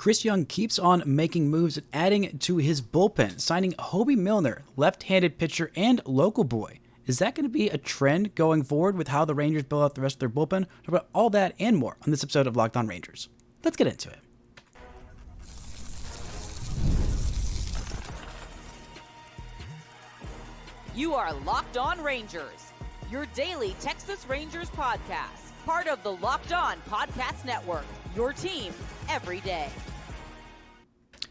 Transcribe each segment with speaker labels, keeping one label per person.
Speaker 1: Chris Young keeps on making moves and adding to his bullpen, signing Hoby Milner, left-handed pitcher and local boy. Is that going to be a trend going forward with how the Rangers build out the rest of their bullpen? Talk about all that and more on this episode of Locked On Rangers. Let's get into it.
Speaker 2: You are Locked On Rangers, your daily Texas Rangers podcast, part of the Locked On Podcast Network, your team every day.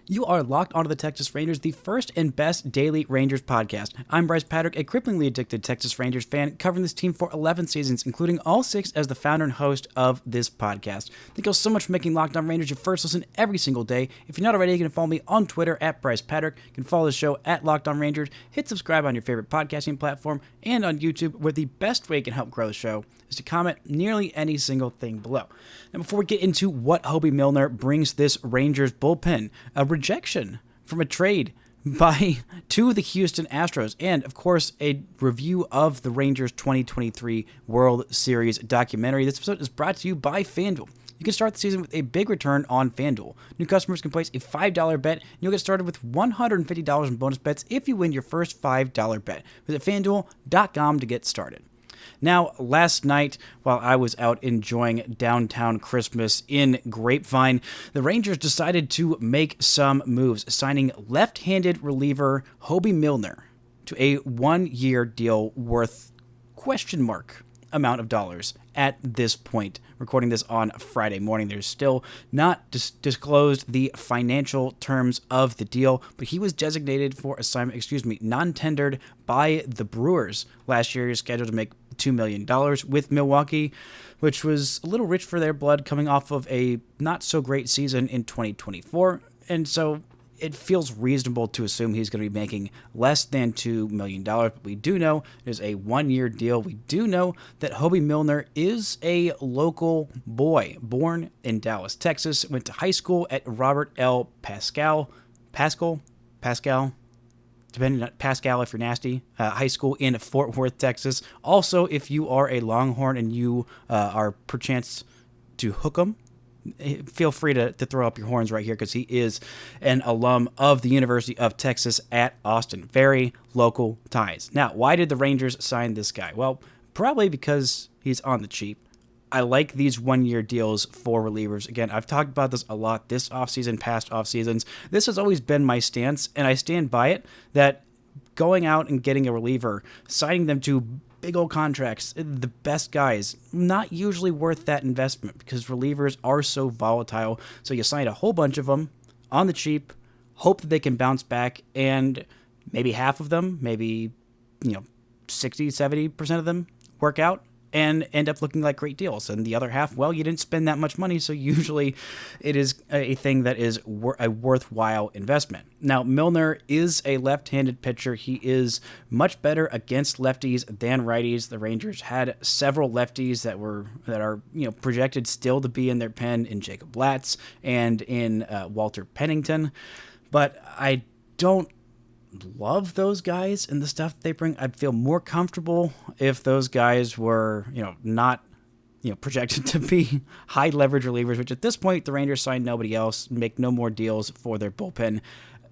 Speaker 1: You are locked onto the Texas Rangers, the first and best daily Rangers podcast. I'm Bryce Patrick, a cripplingly addicted Texas Rangers fan, covering this team for 11 seasons, including all 6 as the founder and host of this podcast. Thank you all so much for making Locked On Rangers your first listen every single day. If you're not already, you can follow me on Twitter at Bryce Patrick. You can follow the show at Locked On Rangers. Hit subscribe on your favorite podcasting platform and on YouTube, where the best way you can help grow the show is to comment nearly any single thing below. Now, before we get into what Hoby Milner brings this Rangers bullpen, a rejection from a trade to the Houston Astros, and of course a review of the Rangers 2023 World Series documentary. This episode is brought to you by FanDuel. You can start the season with a big return on FanDuel. New customers can place a $5 bet, and you'll get started with $150 in bonus bets if you win your first $5 bet. Visit FanDuel.com to get started. Now, last night, while I was out enjoying downtown Christmas in Grapevine, the Rangers decided to make some moves, signing left-handed reliever Hoby Milner to a 1-year deal worth question mark amount of dollars at this point. Recording this on Friday morning, there's still not disclosed the financial terms of the deal, but he was designated for assignment, non-tendered by the Brewers last year. He's scheduled to make $2 million with Milwaukee, which was a little rich for their blood coming off of a not so great season in 2024. And so it feels reasonable to assume he's going to be making less than $2 million. But we do know there's a 1-year deal. We do know that Hoby Milner is a local boy, born in Dallas, Texas, went to high school at Robert L. Pascal, depending on Pascal if you're nasty, high school in Fort Worth, Texas. Also, if you are a Longhorn and you are perchance to hook 'em, feel free to throw up your horns right here, because he is an alum of the University of Texas at Austin. Very local ties. Now, why did the Rangers sign this guy? Well, probably because he's on the cheap. I like these 1-year deals for relievers. Again, I've talked about this a lot this offseason, past off seasons. This has always been my stance, and I stand by it, that going out and getting a reliever, signing them to big old contracts, the best guys, not usually worth that investment, because relievers are so volatile. So you sign a whole bunch of them on the cheap, hope that they can bounce back, and maybe half of them, maybe 60, 70% of them work out and end up looking like great deals. And the other half, well, you didn't spend that much money, so usually it is a thing that is a worthwhile investment. Now, Milner is a left-handed pitcher. He is much better against lefties than righties. The Rangers had several lefties that are projected still to be in their pen in Jacob Latz and in Walter Pennington, but I don't love those guys and the stuff they bring. I'd feel more comfortable if those guys were, not, projected to be high leverage relievers, which at this point the Rangers signed nobody else, make no more deals for their bullpen.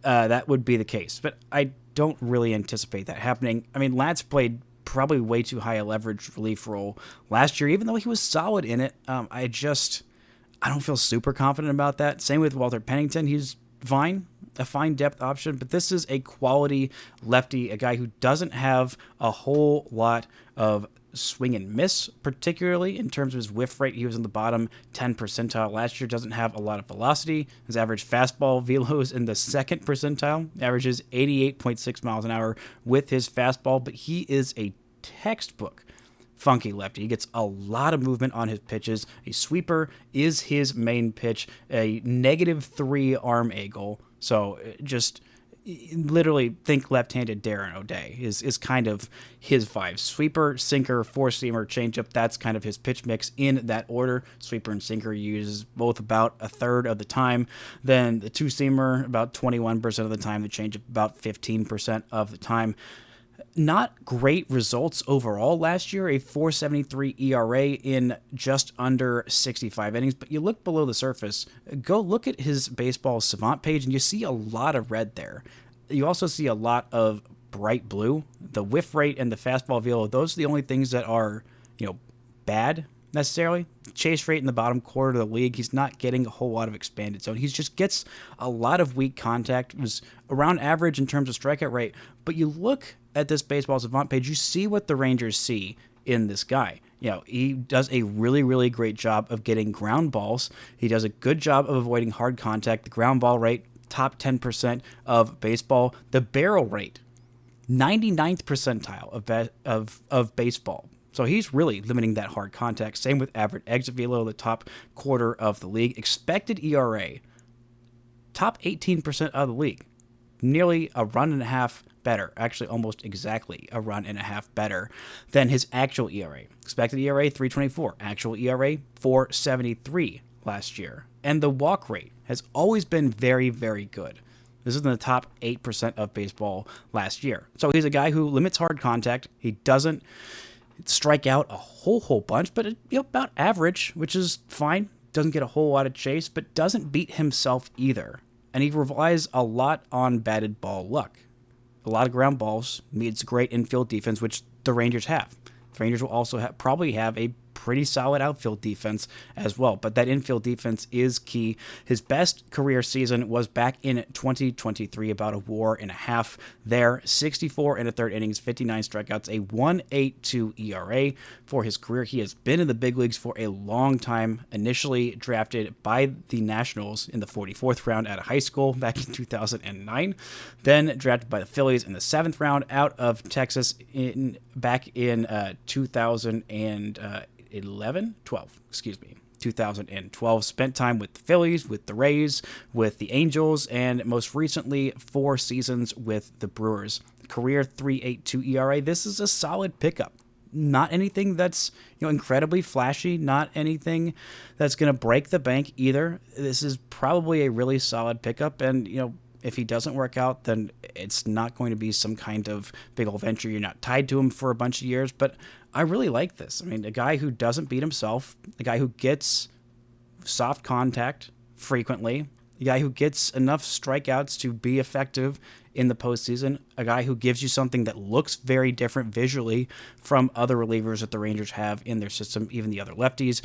Speaker 1: That would be the case, but I don't really anticipate that happening. I mean, Latz played probably way too high a leverage relief role last year, even though he was solid in it. I don't feel super confident about that. Same with Walter Pennington. He's fine. A fine depth option, but this is a quality lefty, a guy who doesn't have a whole lot of swing and miss, particularly in terms of his whiff rate. He was in the bottom 10 percentile last year, doesn't have a lot of velocity. His average fastball velo is in the 2nd percentile, averages 88.6 miles an hour with his fastball, but he is a textbook funky lefty. He gets a lot of movement on his pitches. A sweeper is his main pitch, a -3 arm angle. So just literally think left-handed Darren O'Day is kind of his vibe. Sweeper, sinker, four-seamer, changeup, that's kind of his pitch mix in that order. Sweeper and sinker uses both about a third of the time. Then the two-seamer about 21% of the time. The changeup about 15% of the time. Not great results overall last year, a 4.73 ERA in just under 65 innings, but you look below the surface, go look at his baseball savant page, and you see a lot of red there. You also see a lot of bright blue. The whiff rate and the fastball velo, those are the only things that are, bad necessarily. Chase rate in the bottom quarter of the league, he's not getting a whole lot of expanded zone. He just gets a lot of weak contact. It was around average in terms of strikeout rate, but you look at this baseball savant page, you see what the Rangers see in this guy. He does a really, really great job of getting ground balls. He does a good job of avoiding hard contact. The ground ball rate, top 10% of baseball. The barrel rate, 99th percentile of baseball. So he's really limiting that hard contact. Same with average exit velo, the top quarter of the league. Expected ERA, top 18% of the league. Nearly a run and a half better. Actually, almost exactly a run and a half better than his actual ERA. Expected ERA, 3.24. Actual ERA, 4.73 last year. And the walk rate has always been very, very good. This is in the top 8% of baseball last year. So he's a guy who limits hard contact. He doesn't strike out a whole bunch, but about average, which is fine. Doesn't get a whole lot of chase, but doesn't beat himself either. And he relies a lot on batted ball luck. A lot of ground balls means great infield defense, which the Rangers have. The Rangers will also probably have a pretty solid outfield defense as well, but that infield defense is key. His best career season was back in 2023, about a WAR and a half there, 64 and a third innings, 59 strikeouts, a 1.82 ERA for his career. He has been in the big leagues for a long time, initially drafted by the Nationals in the 44th round out of high school back in 2009, then drafted by the Phillies in the 7th round out of Texas back in 2012. Spent time with the Phillies, with the Rays, with the Angels, and most recently 4 seasons with the Brewers. Career 3.82 ERA. This is a solid pickup. Not anything that's incredibly flashy, not anything that's going to break the bank either. This is probably a really solid pickup, and if he doesn't work out, then it's not going to be some kind of big old venture. You're not tied to him for a bunch of years, but I really like this. I mean, a guy who doesn't beat himself, a guy who gets soft contact frequently, a guy who gets enough strikeouts to be effective in the postseason, a guy who gives you something that looks very different visually from other relievers that the Rangers have in their system, even the other lefties,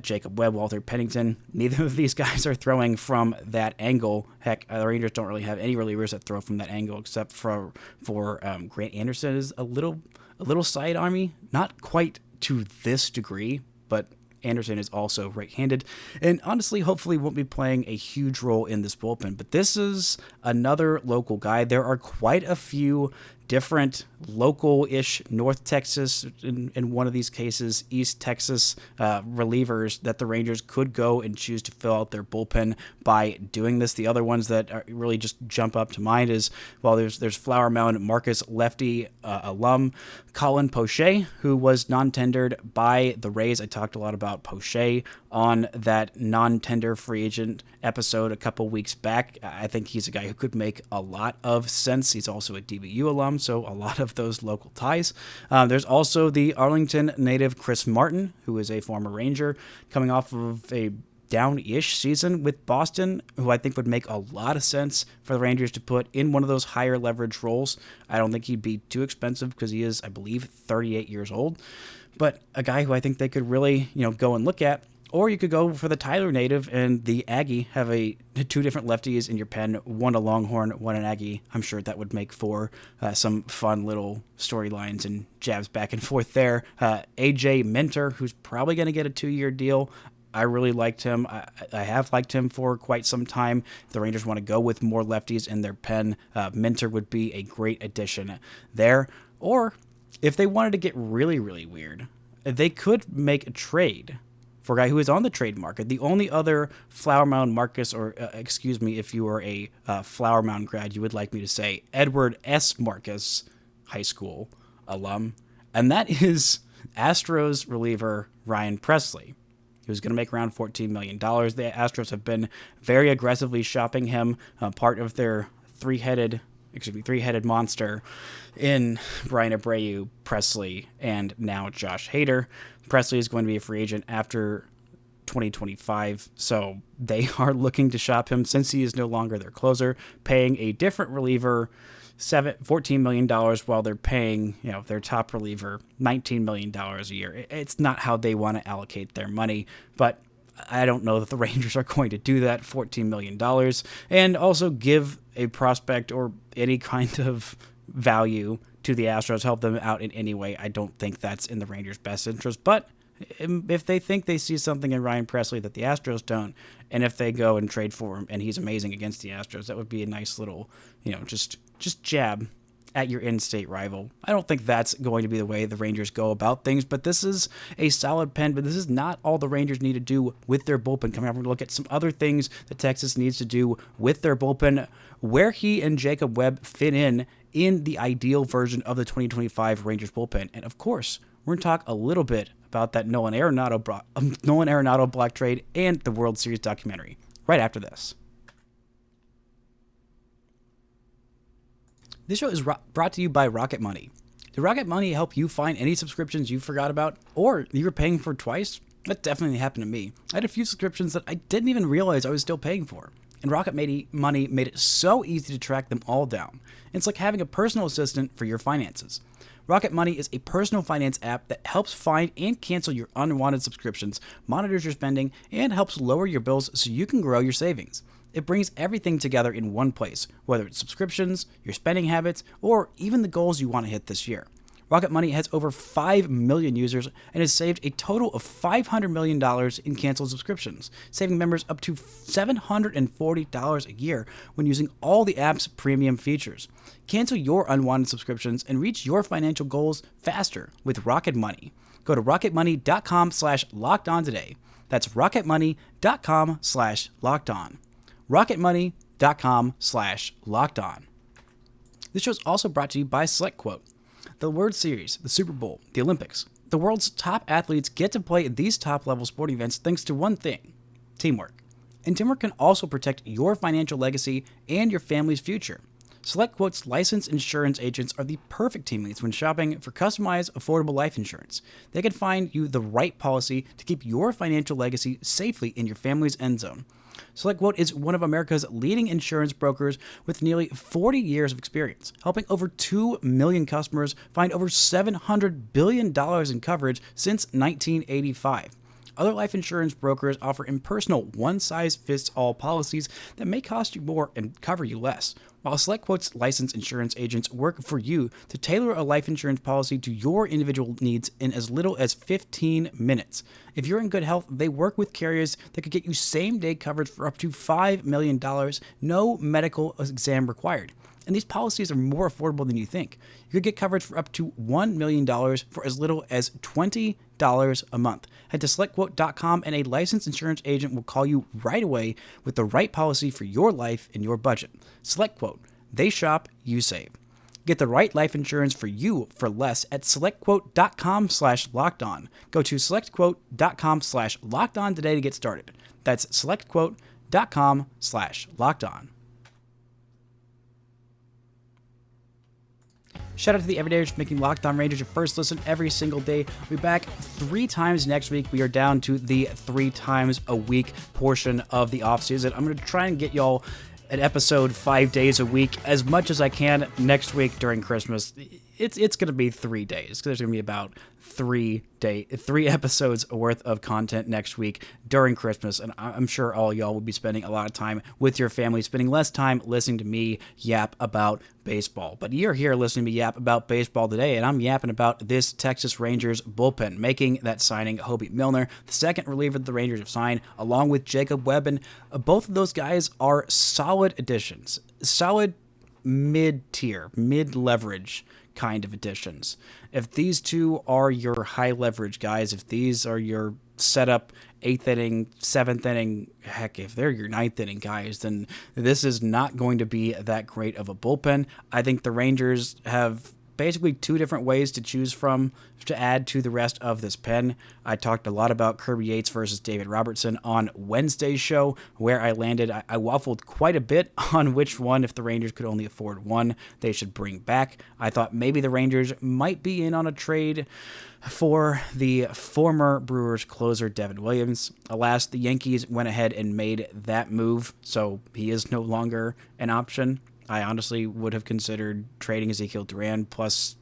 Speaker 1: Jacob Webb, Walter Pennington. Neither of these guys are throwing from that angle. Heck, the Rangers don't really have any relievers that throw from that angle except for Grant Anderson is a little sidearmy, not quite to this degree, but Anderson is also right-handed, and honestly, hopefully won't be playing a huge role in this bullpen. But this is another local guy. There are quite a few different local-ish North Texas, in one of these cases, East Texas relievers that the Rangers could go and choose to fill out their bullpen by doing this. The other ones that really just jump up to mind is, there's Flower Mound Marcus lefty alum Colin Poche, who was non-tendered by the Rays. I talked a lot about Poche on that non-tender free agent episode a couple weeks back. I think he's a guy who could make a lot of sense. He's also a DBU alum, so a lot of those local ties. There's also the Arlington native Chris Martin, who is a former Ranger, coming off of a down-ish season with Boston, who I think would make a lot of sense for the Rangers to put in one of those higher leverage roles. I don't think he'd be too expensive because he is, I believe, 38 years old, but a guy who I think they could really, go and look at. Or you could go for the Tyler native and the Aggie, have two different lefties in your pen, one a Longhorn, one an Aggie. I'm sure that would make for some fun little storylines and jabs back and forth there. AJ Minter, who's probably going to get a 2-year deal. I really liked him. I have liked him for quite some time. If the Rangers want to go with more lefties in their pen, Minter would be a great addition there. Or if they wanted to get really, really weird, they could make a trade for a guy who is on the trade market. The only other Flower Mound Marcus, or excuse me, if you are a Flower Mound grad, you would like me to say Edward S. Marcus, high school alum, and that is Astros reliever Ryan Presley. He was going to make around $14 million. The Astros have been very aggressively shopping him, part of their three-headed three-headed monster in Brian Abreu, Presley, and now Josh Hader. Presley is going to be a free agent after 2025, so they are looking to shop him since he is no longer their closer, paying a different reliever $14 million while they're paying their top reliever $19 million a year. It's not how they want to allocate their money, but I don't know that the Rangers are going to do that. $14 million and also give a prospect or any kind of value to the Astros, help them out in any way. I don't think that's in the Rangers' best interest, but if they think they see something in Ryan Presley that the Astros don't, and if they go and trade for him and he's amazing against the Astros, that would be a nice little, just jab at your in-state rival. I don't think that's going to be the way the Rangers go about things, but this is a solid pen, but this is not all the Rangers need to do with their bullpen. Coming up, we're going to look at some other things that Texas needs to do with their bullpen, where he and Jacob Webb fit in the ideal version of the 2025 Rangers bullpen. And of course, we're going to talk a little bit about that Nolan Arenado block trade and the World Series documentary right after this. This show is brought to you by Rocket Money. Did Rocket Money help you find any subscriptions you forgot about or you were paying for twice? That definitely happened to me. I had a few subscriptions that I didn't even realize I was still paying for. And Rocket Money made it so easy to track them all down. It's like having a personal assistant for your finances. Rocket Money is a personal finance app that helps find and cancel your unwanted subscriptions, monitors your spending, and helps lower your bills so you can grow your savings. It brings everything together in one place, whether it's subscriptions, your spending habits, or even the goals you want to hit this year. Rocket Money has over 5 million users and has saved a total of $500 million in canceled subscriptions, saving members up to $740 a year when using all the app's premium features. Cancel your unwanted subscriptions and reach your financial goals faster with Rocket Money. Go to rocketmoney.com/lockedon today. That's rocketmoney.com/lockedon. rocketmoney.com/lockedon. This show is also brought to you by SelectQuote. The World Series, the Super Bowl, the Olympics. The world's top athletes get to play at these top-level sporting events thanks to one thing: teamwork. And teamwork can also protect your financial legacy and your family's future. SelectQuote's licensed insurance agents are the perfect teammates when shopping for customized, affordable life insurance. They can find you the right policy to keep your financial legacy safely in your family's end zone. SelectQuote is one of America's leading insurance brokers with nearly 40 years of experience, helping over 2 million customers find over $700 billion in coverage since 1985. Other life insurance brokers offer impersonal, one-size-fits-all policies that may cost you more and cover you less, while SelectQuote's licensed insurance agents work for you to tailor a life insurance policy to your individual needs in as little as 15 minutes. If you're in good health, they work with carriers that could get you same-day coverage for up to $5 million, no medical exam required. And these policies are more affordable than you think. You could get coverage for up to $1 million for as little as $20 a month. Head to SelectQuote.com and a licensed insurance agent will call you right away with the right policy for your life and your budget. SelectQuote. They shop, you save. Get the right life insurance for you for less at SelectQuote.com/lockedon. Go to SelectQuote.com/lockedon today to get started. That's SelectQuote.com/lockedon. Shout out to the everydayers for making Locked On Rangers your first listen every single day. We'll be back 3 times next week. We are down to the 3 times a week portion of the offseason. I'm going to try and get y'all an episode 5 days a week as much as I can next week during Christmas. It's going to be 3 days because there's going to be about 3 episodes worth of content next week during Christmas, and I'm sure all y'all will be spending a lot of time with your family, spending less time listening to me yap about baseball. But you're here listening to me yap about baseball today, and I'm yapping about this Texas Rangers bullpen, making that signing Hoby Milner, the second reliever that the Rangers have signed, along with Jacob Webb, and both of those guys are solid additions, solid mid-tier, mid-leverage kind of additions. If these two are your high leverage guys, if these are your setup 8th inning, 7th inning, heck, if they're your 9th inning guys, then this is not going to be that great of a bullpen. I think the Rangers have basically two different ways to choose from to add to the rest of this pen. I talked a lot about Kirby Yates versus David Robertson on Wednesday's show, where I landed. I waffled quite a bit on which one, if the Rangers could only afford one, they should bring back. I thought maybe the Rangers might be in on a trade for the former Brewers closer Devin Williams. Alas, the Yankees went ahead and made that move, so he is no longer an option. I honestly would have considered trading Ezekiel Duran plus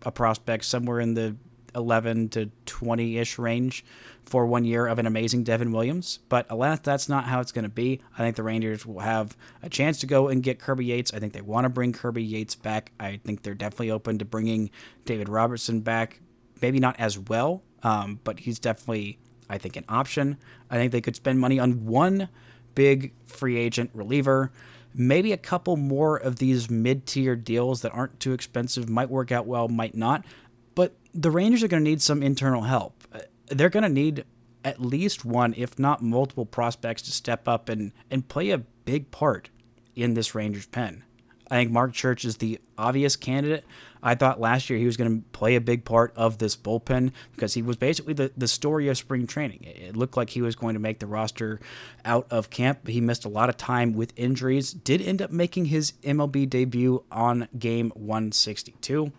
Speaker 1: a prospect somewhere in the 11 to 20-ish range for 1 year of an amazing Devin Williams. But alas, that's not how it's going to be. I think the Rangers will have a chance to go and get Kirby Yates. I think they want to bring Kirby Yates back. I think they're definitely open to bringing David Robertson back. Maybe not as well, but he's definitely, I think, an option. I think they could spend money on one big free agent reliever. Maybe a couple more of these mid-tier deals that aren't too expensive might work out well, might not. But the Rangers are going to need some internal help. They're going to need at least one, if not multiple prospects to step up and play a big part in this Rangers pen. I think Mark Church is the obvious candidate. I thought last year he was going to play a big part of this bullpen because he was basically the story of spring training. It looked like he was going to make the roster out of camp. He missed a lot of time with injuries, did end up making his MLB debut on game 162.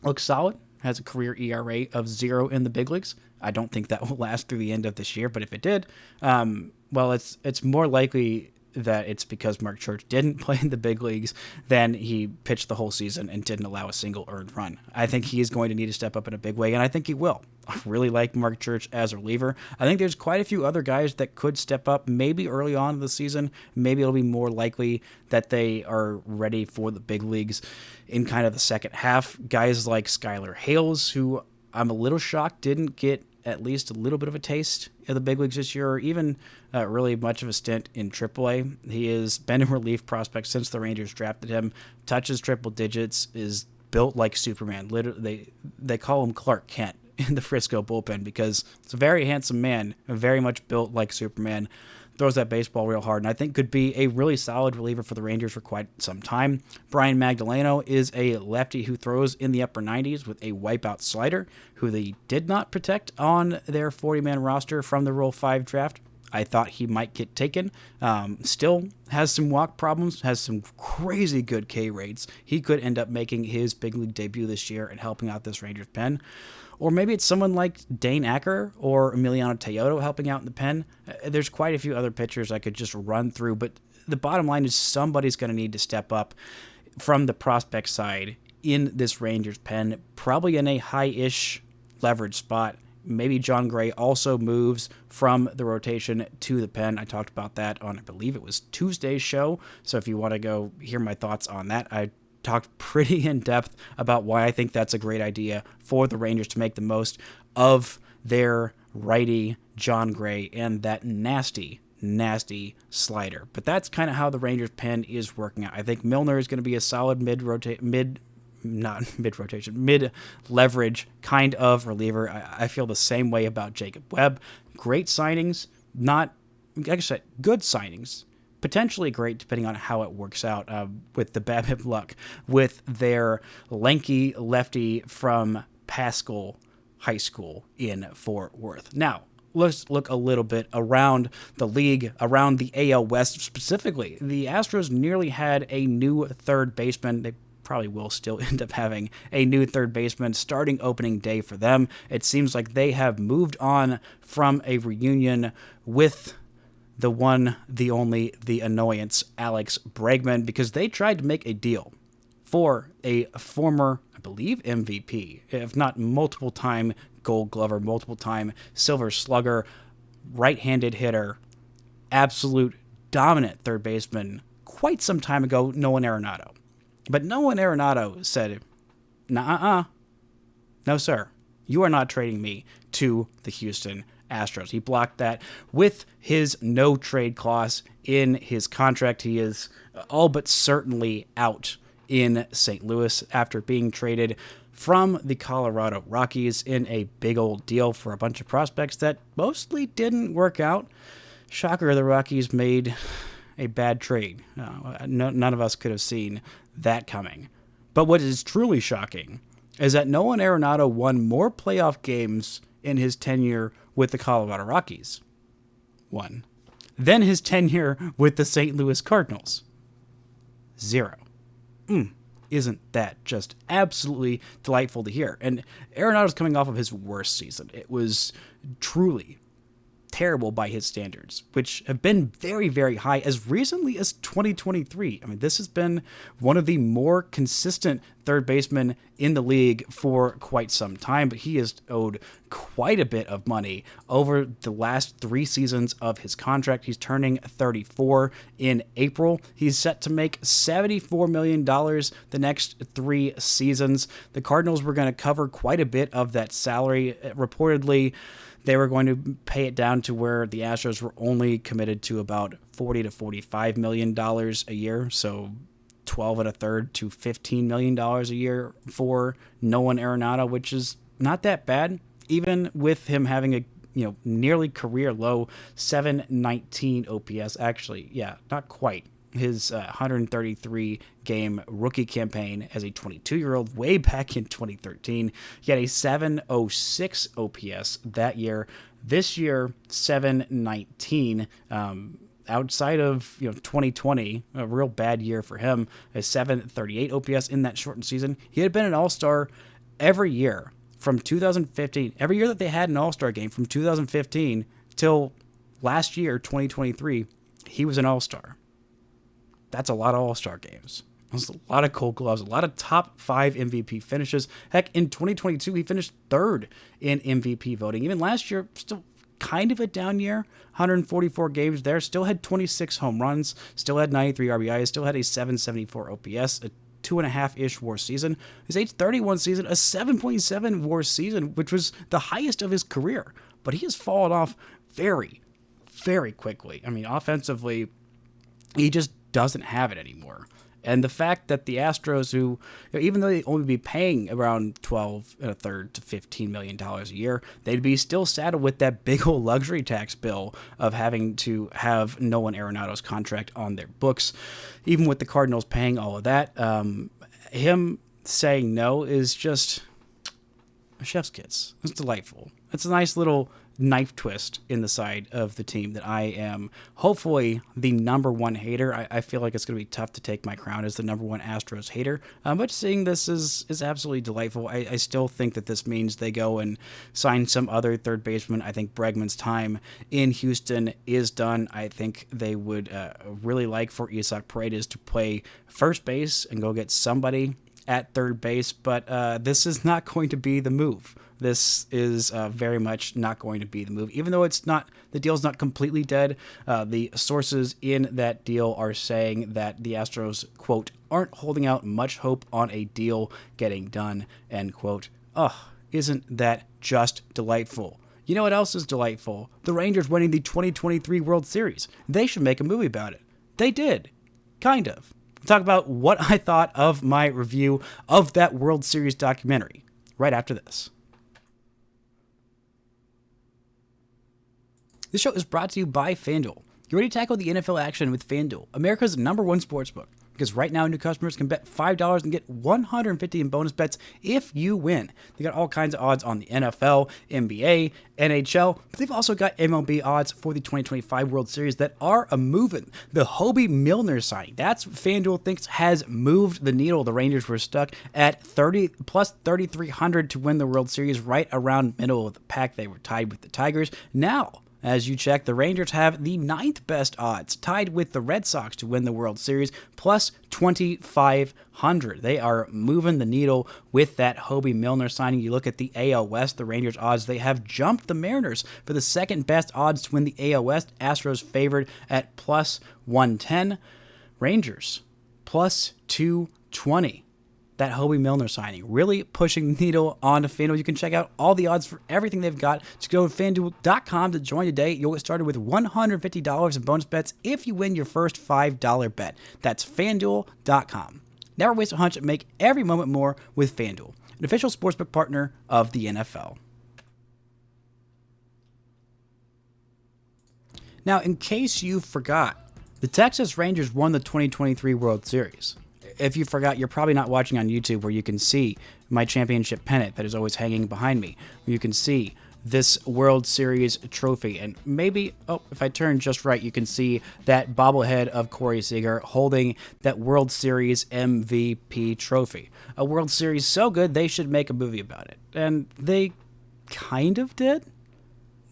Speaker 1: Looks solid, has a career ERA of 0 in the big leagues. I don't think that will last through the end of this year, but if it did, well, it's more likely that it's because Mark Church didn't play in the big leagues than he pitched the whole season and didn't allow a single earned run. I think he is going to need to step up in a big way, and I think he will. I really like Mark Church as a reliever. I think there's quite a few other guys that could step up maybe early on in the season. Maybe it'll be more likely that they are ready for the big leagues in kind of the second half. Guys like Skylar Hales, who I'm a little shocked didn't get at least a little bit of a taste of the big leagues this year, or even really much of a stint in AAA. He has been a relief prospect since the Rangers drafted him, touches triple digits, is built like Superman. Literally, they call him Clark Kent in the Frisco bullpen because it's a very handsome man, very much built like Superman, throws that baseball real hard, and I think could be a really solid reliever for the Rangers for quite some time. Brian Magdaleno is a lefty who throws in the upper 90s with a wipeout slider, who they did not protect on their 40-man roster from the Rule 5 draft. I thought he might get taken. Still has some walk problems, has some crazy good K rates. He could end up making his big league debut this year and helping out this Rangers pen. Or maybe it's someone like Dane Acker or Emiliano Teodo helping out in the pen. There's quite a few other pitchers I could just run through, but the bottom line is somebody's going to need to step up from the prospect side in this Rangers pen, probably in a high-ish leverage spot. Maybe John Gray also moves from the rotation to the pen. I talked about that on, I believe it was Tuesday's show, so if you want to go hear my thoughts on that, I talked pretty in depth about why I think that's a great idea for the Rangers to make the most of their righty John Gray and that nasty slider. But that's kind of how the Rangers pen is working out. I think Milner is going to be a solid mid-leverage kind of reliever. I feel the same way about Jacob Webb. Great signings, not, like I said, good signings. Potentially great depending on how it works out with the BABIP luck with their lanky lefty from Pascal High School in Fort Worth. Now, let's look a little bit around the league, around the AL West specifically. The Astros nearly had a new third baseman. They probably will still end up having a new third baseman starting opening day for them. It seems like they have moved on from a reunion with the one, the only, the annoyance, Alex Bregman, because they tried to make a deal for a former, I believe, MVP, if not multiple-time Gold Glover, multiple-time Silver Slugger, right-handed hitter, absolute dominant third baseman quite some time ago, Nolan Arenado. But Nolan Arenado said, no, sir, you are not trading me to the Houston Astros. He blocked that with his no trade clause in his contract. He is all but certainly out in St. Louis after being traded from the Colorado Rockies in a big old deal for a bunch of prospects that mostly didn't work out. Shocker, the Rockies made a bad trade. None of us could have seen that coming. But what is truly shocking is that Nolan Arenado won more playoff games in his tenure with the Colorado Rockies, than his tenure with the St. Louis Cardinals. 0. Isn't that just absolutely delightful to hear? And Arenado's coming off of his worst season. It was truly terrible by his standards, which have been very, very high as recently as 2023. I mean, this has been one of the more consistent third basemen in the league for quite some time, but he has owed quite a bit of money over the last 3 seasons of his contract. He's turning 34 in April. He's set to make $74 million the next 3 seasons. The Cardinals were going to cover quite a bit of that salary. Reportedly, they were going to pay it down to where the Astros were only committed to about $40 to $45 million a year. So 12 and a third to $15 million a year for Nolan Arenado, which is not that bad, even with him having a nearly career low 719 OPS. Actually, yeah, not quite. His 133 game rookie campaign as a 22-year-old way back in 2013. He had a 706 OPS that year. This year, 719. Outside of 2020, a real bad year for him, a 738 OPS in that shortened season. He had been an all-star every year from 2015. Every year that they had an all-star game from 2015 till last year, 2023, he was an all-star. That's a lot of all-star games. That's a lot of Gold Gloves, a lot of top 5 MVP finishes. Heck, in 2022, he finished 3rd in MVP voting. Even last year, still kind of a down year. 144 games there. Still had 26 home runs. Still had 93 RBIs. Still had a 774 OPS. A 2.5-ish WAR season. His age 31 season, a 7.7 WAR season, which was the highest of his career. But he has fallen off very, very quickly. I mean, offensively, he just doesn't have it anymore. And the fact that the Astros, who, even though they only be paying around 12 and a third to $15 million a year, they'd be still saddled with that big old luxury tax bill of having to have Nolan Arenado's contract on their books. Even with the Cardinals paying all of that, him saying no is just a chef's kiss. It's delightful. It's a nice little knife twist in the side of the team that I am hopefully the number one hater. I feel like it's going to be tough to take my crown as the number one Astros hater, but seeing this is absolutely delightful. I still think that this means they go and sign some other third baseman. I think Bregman's time in Houston is done. I think they would really like for Isaac Paredes to play first base and go get somebody at third base, but this is not going to be the move. This is very much not going to be the move, even though the deal's not completely dead. The sources in that deal are saying that the Astros, quote, aren't holding out much hope on a deal getting done, end quote. Isn't that just delightful? You know what else is delightful? The Rangers winning the 2023 World Series. They should make a movie about it. They did. Kind of. Talk about what I thought of my review of that World Series documentary right after this. This show is brought to you by FanDuel. You ready to tackle the NFL action with FanDuel, America's #1 sportsbook. Because right now, new customers can bet $5 and get $150 in bonus bets if you win. They got all kinds of odds on the NFL, NBA, NHL, but they've also got MLB odds for the 2025 World Series that are a-moving. The Hoby Milner signing, that's what FanDuel thinks has moved the needle. The Rangers were stuck at 30 plus 3,300 to win the World Series, right around middle of the pack. They were tied with the Tigers. Now, as you check, the Rangers have the 9th best odds, tied with the Red Sox to win the World Series, plus 2,500. They are moving the needle with that Hoby Milner signing. You look at the AL West, the Rangers odds, they have jumped the Mariners for the 2nd best odds to win the AL West. Astros favored at plus 110. Rangers, plus 220. That Hoby Milner signing, really pushing the needle on FanDuel. You can check out all the odds for everything they've got. Just go to FanDuel.com to join today. You'll get started with $150 in bonus bets if you win your first $5 bet. That's FanDuel.com. Never waste a hunch and make every moment more with FanDuel, an official sportsbook partner of the NFL. Now, in case you forgot, the Texas Rangers won the 2023 World Series. if you forgot, you're probably not watching on YouTube, where you can see my championship pennant that is always hanging behind me. You can see this World Series trophy, and maybe, if I turn just right, you can see that bobblehead of Corey Seager holding that World Series MVP trophy. A World Series so good they should make a movie about it, and they kind of did.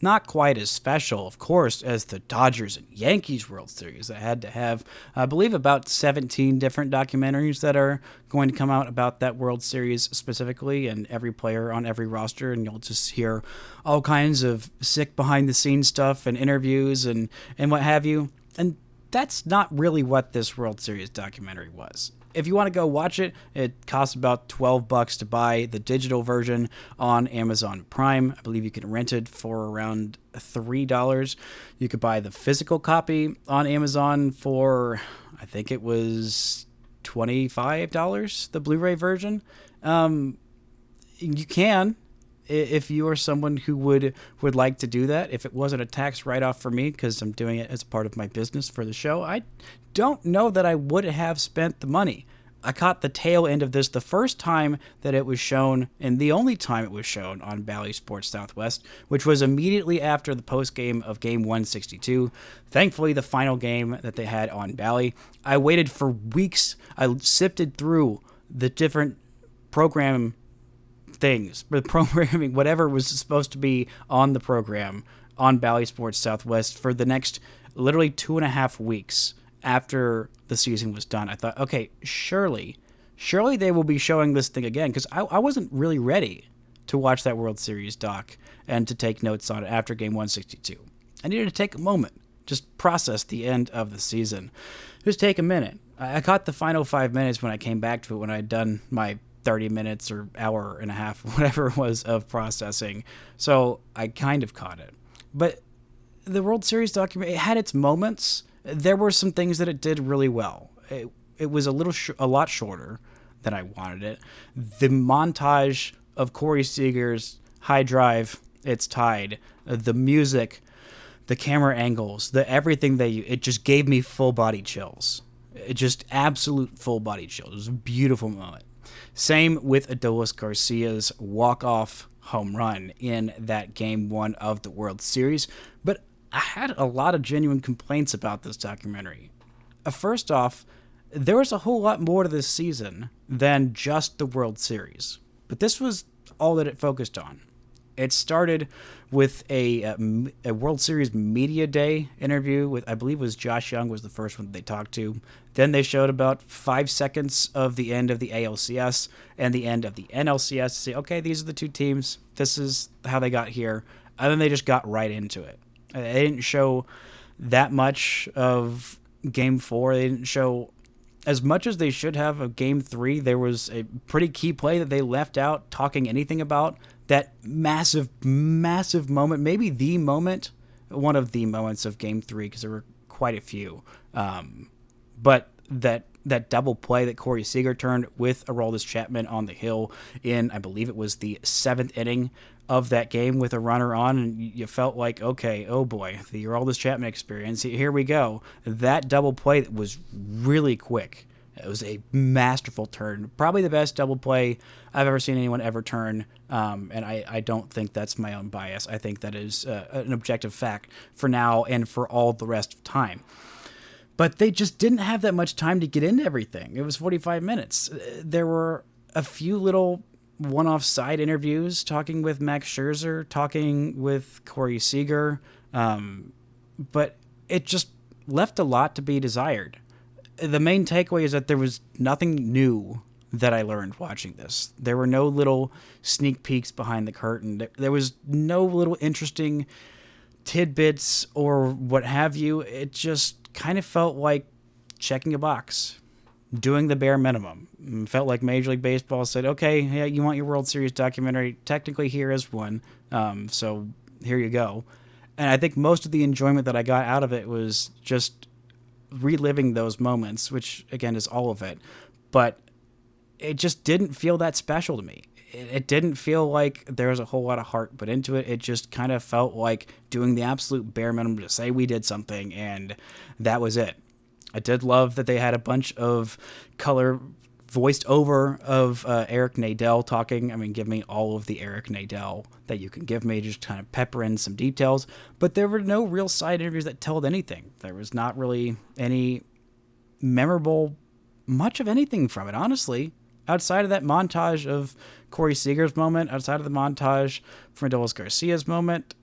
Speaker 1: Not quite as special, of course, as the Dodgers and Yankees World Series. I had to have, I believe, about 17 different documentaries that are going to come out about that World Series specifically, and every player on every roster, and you'll just hear all kinds of sick behind-the-scenes stuff and interviews and what have you. And that's not really what this World Series documentary was. If you want to go watch it, it costs about $12 to buy the digital version on Amazon Prime. I believe you can rent it for around $3. You could buy the physical copy on Amazon for, I think it was $25, the Blu-ray version. You can, if you are someone who would like to do that. If it wasn't a tax write-off for me, because I'm doing it as part of my business for the show, I don't know that I would have spent the money. I caught the tail end of this the first time that it was shown, and the only time it was shown on Bally Sports Southwest, which was immediately after the post-game of Game 162. Thankfully, the final game that they had on Bally. I waited for weeks. I sifted through the different program things, the programming, whatever was supposed to be on the program on Bally Sports Southwest for the next literally 2.5 weeks after the season was done. I thought, okay, surely they will be showing this thing again, because I wasn't really ready to watch that World Series doc and to take notes on it after Game 162. I needed to take a moment, just process the end of the season. Just take a minute. I caught the final 5 minutes when I came back to it, when I had done my 30 minutes or hour and a half, whatever it was, of processing. So I kind of caught it. But the World Series documentary, it had its moments. There were some things that it did really well. It was a lot shorter than I wanted it. The montage of Corey Seager's high drive, it's tied, the music, the camera angles, the everything it just gave me full body chills. It just absolute full body chills. It was a beautiful moment. Same with Adolis Garcia's walk-off home run in that Game 1 of the World Series. But I had a lot of genuine complaints about this documentary. First off, there was a whole lot more to this season than just the World Series. But this was all that it focused on. It started with a World Series Media Day interview with, I believe it was Josh Young was the first one that they talked to. Then they showed about 5 seconds of the end of the ALCS and the end of the NLCS to say, okay, these are the two teams. This is how they got here. And then they just got right into it. They didn't show that much of Game 4. They didn't show as much as they should have of Game 3. There was a pretty key play that they left out talking anything about. That massive, massive moment, maybe the moment, one of the moments of Game 3, because there were quite a few. But that double play that Corey Seager turned with Aroldis Chapman on the hill in, I believe it was the 7th inning of that game with a runner on, and you felt like, okay, oh boy, the Aroldis Chapman experience, here we go. That double play was really quick. It was a masterful turn. Probably the best double play I've ever seen anyone ever turn. And I don't think that's my own bias. I think that is an objective fact for now and for all the rest of time. But they just didn't have that much time to get into everything. It was 45 minutes. There were a few little one-off side interviews, talking with Max Scherzer, talking with Corey Seager. But it just left a lot to be desired. The main takeaway is that there was nothing new that I learned watching this. There were no little sneak peeks behind the curtain. There was no little interesting tidbits or what have you. It just kind of felt like checking a box, doing the bare minimum. It felt like Major League Baseball said, okay, yeah, you want your World Series documentary? Technically, here is one. So here you go. And I think most of the enjoyment that I got out of it was just reliving those moments, which again is all of it, but it just didn't feel that special to me. It didn't feel like there was a whole lot of heart put into it. It just kind of felt like doing the absolute bare minimum to say we did something, and that was it. I did love that they had a bunch of color voiced over of Eric Nadel talking. I mean, give me all of the Eric Nadel that you can give me, just kind of pepper in some details. But there were no real side interviews that told anything. There was not really any memorable, much of anything from it, honestly. Outside of that montage of Corey Seager's moment, outside of the montage from Adolis Garcia's moment,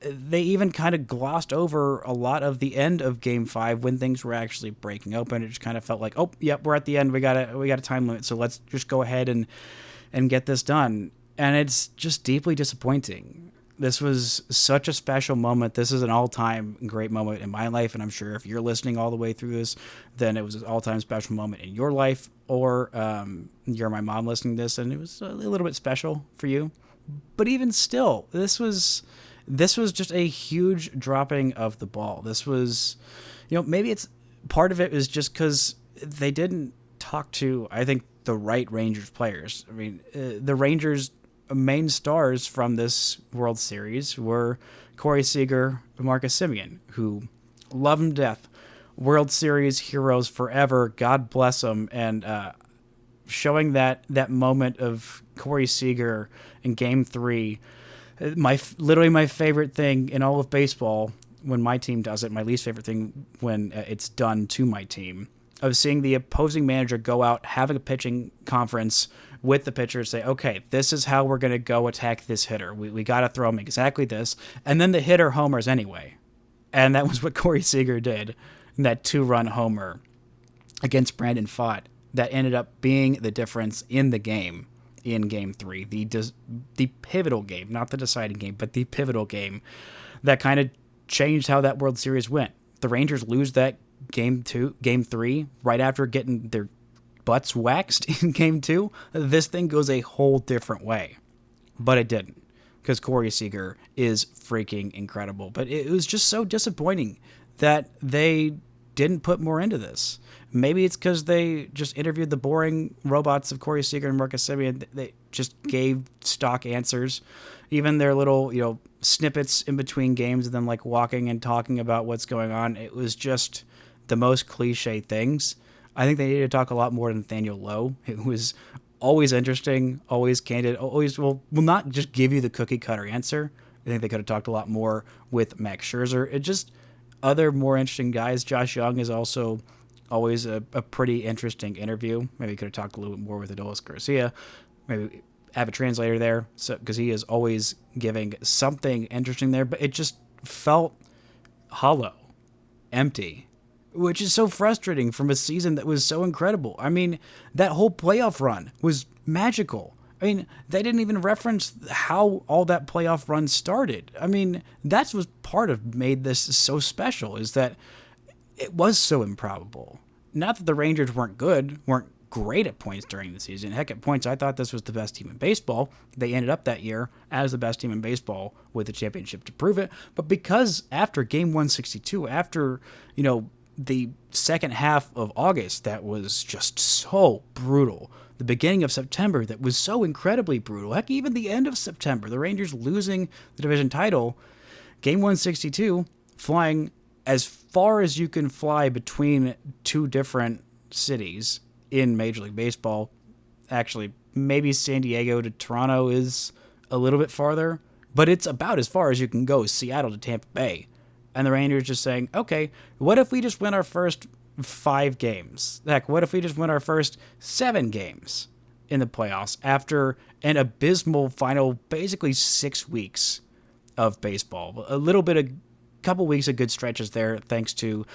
Speaker 1: they even kind of glossed over a lot of the end of Game 5 when things were actually breaking open. It just kind of felt like, oh, yep, we're at the end. We got a time limit, so let's just go ahead and get this done. And it's just deeply disappointing. This was such a special moment. This is an all-time great moment in my life, and I'm sure if you're listening all the way through this, then it was an all-time special moment in your life, or you're my mom listening to this, and it was a little bit special for you. But even still, this was just a huge dropping of the ball. This was, maybe it's part of it is just because they didn't talk to, I think, the right Rangers players. I mean, the Rangers' main stars from this World Series were Corey Seager and Marcus Semien, who love him to death. World Series heroes forever. God bless them. And showing that moment of Corey Seager in Game 3, literally my favorite thing in all of baseball when my team does it, my least favorite thing when it's done to my team, of seeing the opposing manager go out, having a pitching conference with the pitcher, say, okay, this is how we're going to go attack this hitter. We got to throw him exactly this. And then the hitter homers anyway. And that was what Corey Seager did in that 2-run homer against Brandon Pfaadt that ended up being the difference in the game in Game 3. The pivotal game, not the deciding game, but the pivotal game that kind of changed how that World Series went. The Rangers lose that Game 3, right after getting their butts waxed in Game 2. This thing goes a whole different way. But it didn't, because Corey Seager is freaking incredible. But it was just so disappointing that they didn't put more into this. Maybe it's because they just interviewed the boring robots of Corey Seager and Marcus Semien. They just gave stock answers. Even their little, snippets in between games of them like walking and talking about what's going on. It was just the most cliche things. I think they needed to talk a lot more to Nathaniel Lowe. It was always interesting, always candid, always will not just give you the cookie cutter answer. I think they could have talked a lot more with Max Scherzer. It just other more interesting guys. Josh Young is also always a pretty interesting interview. Maybe could have talked a little bit more with Adolis Garcia. Maybe have a translator there, because he is always giving something interesting there. But it just felt hollow, empty, which is so frustrating from a season that was so incredible. I mean, that whole playoff run was magical. I mean, they didn't even reference how all that playoff run started. I mean, that's what part of made this so special, is that it was so improbable. Not that the Rangers weren't great at points during the season. Heck, at points, I thought this was the best team in baseball. They ended up that year as the best team in baseball with the championship to prove it. But because after Game 162, after, the second half of August that was just so brutal, the beginning of September that was so incredibly brutal, heck, even the end of September, the Rangers losing the division title, Game 162, flying as far as you can fly between two different cities in Major League Baseball. Actually, maybe San Diego to Toronto is a little bit farther, but it's about as far as you can go, Seattle to Tampa Bay. And the Rangers just saying, okay, what if we just win our first 5 games? Heck, what if we just win our first 7 games in the playoffs after an abysmal final, basically 6 weeks of baseball? A couple weeks of good stretches there, thanks to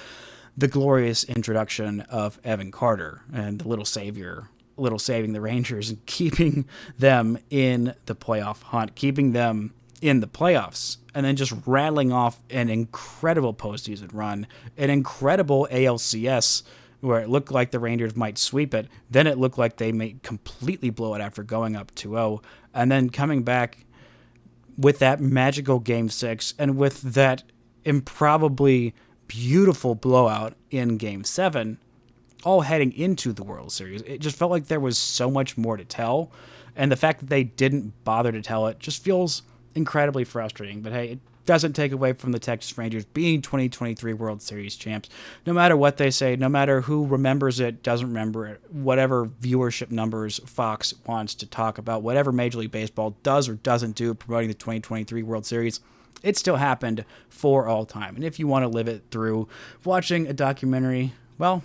Speaker 1: the glorious introduction of Evan Carter and the little saving the Rangers and keeping them in the playoff hunt, keeping them in the playoffs, and then just rattling off an incredible postseason run, an incredible ALCS where it looked like the Rangers might sweep it. Then it looked like they may completely blow it after going up 2-0, and then coming back with that magical Game 6 and with that improbably beautiful blowout in Game 7, all heading into the World Series. It just felt like there was so much more to tell, and the fact that they didn't bother to tell it just feels incredibly frustrating. But hey, doesn't take away from the Texas Rangers being 2023 World Series champs. No matter what they say, no matter who remembers it, doesn't remember it, whatever viewership numbers Fox wants to talk about, whatever Major League Baseball does or doesn't do promoting the 2023 World Series, it still happened for all time. And if you want to live it through watching a documentary, well,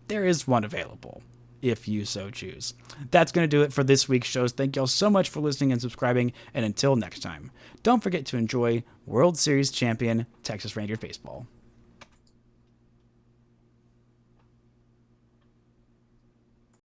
Speaker 1: there is one available if you so choose. That's going to do it for this week's shows. Thank y'all so much for listening and subscribing. And until next time, don't forget to enjoy World Series champion Texas Rangers baseball.